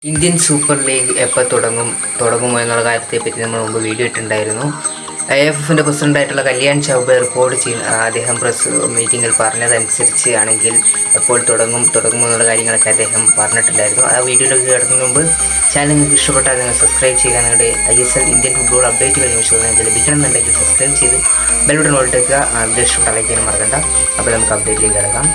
Indian super league എപ്പോൾ തുടങ്ങുമോ എന്നുള്ള കാര്യത്തെപ്പറ്റി നമ്മൾ മുമ്പ് വീഡിയോ ഇട്ടിട്ടുണ്ടായിരുന്നു. IFFൻ്റെ പ്രസിഡൻ്റായിട്ടുള്ള കല്യാൺ ചൗബെ റിപ്പോർട്ട് അദ്ദേഹം പ്രസ് മീറ്റിങ്ങിൽ പറഞ്ഞതനുസരിച്ച് ആണെങ്കിൽ എപ്പോൾ തുടങ്ങുമോ എന്നുള്ള കാര്യങ്ങളൊക്കെ അദ്ദേഹം പറഞ്ഞിട്ടുണ്ടായിരുന്നു. ആ വീഡിയോയിലേക്ക് കിടക്കുന്നതിന് മുമ്പ് ചാനൽ നിങ്ങൾക്ക് ഇഷ്ടപ്പെട്ടാൽ നിങ്ങൾ സബ്സ്ക്രൈബ് ചെയ്യുക. നിങ്ങളുടെ ISL ഇന്ത്യൻ ഫുട്ബോൾ അപ്ഡേറ്റുകൾ ന്യൂസുകൾ നിങ്ങൾക്ക് ലഭിക്കണമെന്നുണ്ടെങ്കിൽ സബ്സ്ക്രൈബ് ചെയ്ത് ബെൽബട്ടൺ ഓൾട്ടേക്കുക. അപ്ഡേറ്റ് ഇഷ്ടപ്പെട്ടാൽ മറക്കണ്ട. അപ്പോൾ നമുക്ക് അപ്ഡേറ്റിലേക്ക് കിടക്കാം.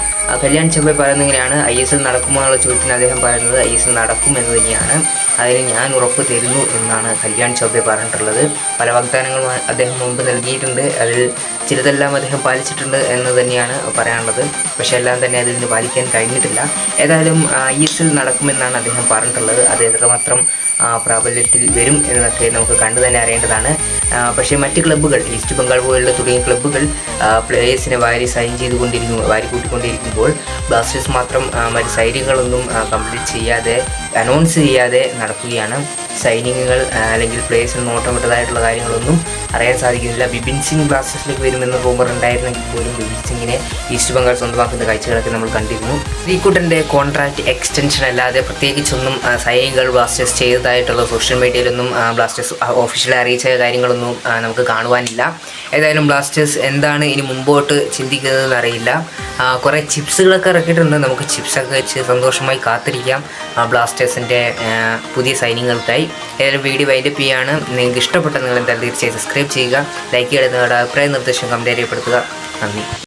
കല്യാൺ ചൗബെ പറയുന്നത് ഇങ്ങനെയാണ്: ISL നടക്കുമോ എന്നുള്ള ചോദ്യത്തിന് അദ്ദേഹം പറയുന്നത് ISL നടക്കും എന്ന് തന്നെയാണ്. അതിന് ഞാൻ ഉറപ്പ് തരുന്നു എന്നാണ് കല്യാൺ ചൗബെ പറഞ്ഞിട്ടുള്ളത്. പല വാഗ്ദാനങ്ങളും അദ്ദേഹം മുമ്പ് നൽകിയിട്ടുണ്ട്. അതിൽ ചിലതെല്ലാം അദ്ദേഹം പാലിച്ചിട്ടുണ്ട് എന്ന് തന്നെയാണ് പറയാനുള്ളത്. പക്ഷേ എല്ലാം തന്നെ അതിൽ നിന്ന് പാലിക്കാൻ കഴിഞ്ഞിട്ടില്ല. ഏതായാലും ISL നടക്കുമെന്നാണ് അദ്ദേഹം പറഞ്ഞിട്ടുള്ളത്. അത് എത്രമാത്രം പ്രാബല്യത്തിൽ വരും എന്നൊക്കെ നമുക്ക് കണ്ടു തന്നെ അറിയേണ്ടതാണ്. പക്ഷേ മറ്റ് ക്ലബ്ബുകൾ, ഈസ്റ്റ് ബംഗാൾ പോലുള്ള തുടങ്ങിയ ക്ലബ്ബുകൾ പ്ലേയേഴ്സിനെ വാരി കൂട്ടിക്കൊണ്ടിരിക്കുമ്പോൾ ബ്ലാസ്റ്റേഴ്സ് മാത്രം മറ്റ് സൈനികങ്ങളൊന്നും കംപ്ലീറ്റ് ചെയ്യാതെ, അനൗൺസ് ചെയ്യാതെ നടക്കുകയാണ്. സൈനികങ്ങൾ അല്ലെങ്കിൽ പ്ലേയേഴ്സിന് നോട്ടമിട്ടതായിട്ടുള്ള കാര്യങ്ങളൊന്നും അറിയാൻ സാധിക്കുന്നില്ല. ബിപിൻ സിംഗ് ബ്ലാസ്റ്റേഴ്സിലേക്ക് വരുമെന്ന് റൂമർ ഉണ്ടായിരുന്നെങ്കിൽ പോലും ബിപിൻ സിംഗിനെ ഈസ്റ്റ് ബംഗാൾ സ്വന്തമാക്കുന്ന കാഴ്ചകളൊക്കെ നമ്മൾ കണ്ടിരുന്നു. ശ്രീകുട്ടൻ്റെ കോൺട്രാക്റ്റ് എക്സ്റ്റൻഷൻ അല്ലാതെ പ്രത്യേകിച്ചൊന്നും സൈനികകൾ ബ്ലാസ്റ്റേഴ്സ് ചെയ്തതായിട്ടുള്ള സോഷ്യൽ മീഡിയയിലൊന്നും ബ്ലാസ്റ്റേഴ്സ് ഒഫീഷ്യലി അറിയിച്ച കാര്യങ്ങളൊന്നും നമുക്ക് കാണുവാനില്ല. ഏതായാലും ബ്ലാസ്റ്റേഴ്സ് എന്താണ് ഇനി മുമ്പോട്ട് ചിന്തിക്കുന്നതെന്ന് അറിയില്ല. കുറേ ചിപ്സുകളൊക്കെ ഇറക്കിയിട്ടുണ്ട്. നമുക്ക് ചിപ്സൊക്കെ വെച്ച് സന്തോഷമായി കാത്തിരിക്കാം ബ്ലാസ്റ്റേഴ്സിൻ്റെ പുതിയ സൈനികൾക്കായി. ഏതായാലും വീഡിയോ വൈൻഡപ്പ് ചെയ്യാണ്. നിങ്ങൾക്ക് ഇഷ്ടപ്പെട്ട നിങ്ങൾ എന്തായാലും തീർച്ചയായും സബ്സ്ക്രൈബ് ചെയ്യുക, ലൈക്ക് ചെയ്യുക, നിങ്ങളുടെ അഭിപ്രായ നിർദ്ദേശം കമൻറ്റ് രേഖപ്പെടുത്തുക. നന്ദി.